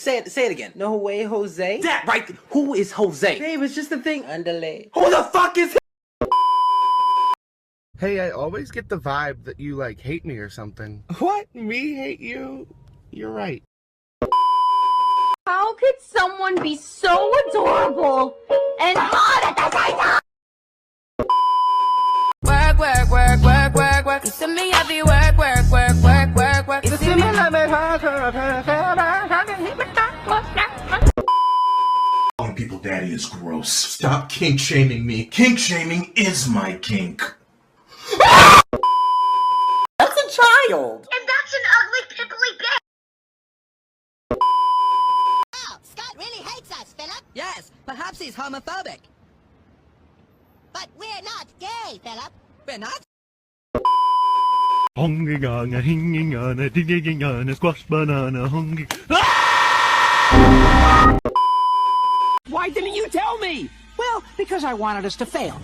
Say it again. No way, Jose? That right. Who is Jose? Babe, it's just a thing. Underlay. Who the fuck is he? Hey, I always get the vibe that you, like, hate me or something. What? Me hate you? You're right. How could someone be so adorable and hot at the same time? Work, work, work, work, work, work. You see me heavy work, work, work, work, work, work. You see me Calling people daddy is gross. Stop kink shaming me. Kink shaming is my kink. That's a child. And that's an ugly, pimply bitch. Wow, Scott really hates us, Philip. Yes, perhaps he's homophobic. But we're not gay, Philip. We're not? Hungry on a hinging on a digging on a squash banana hungry. Why didn't you tell me? Well, because I wanted us to fail.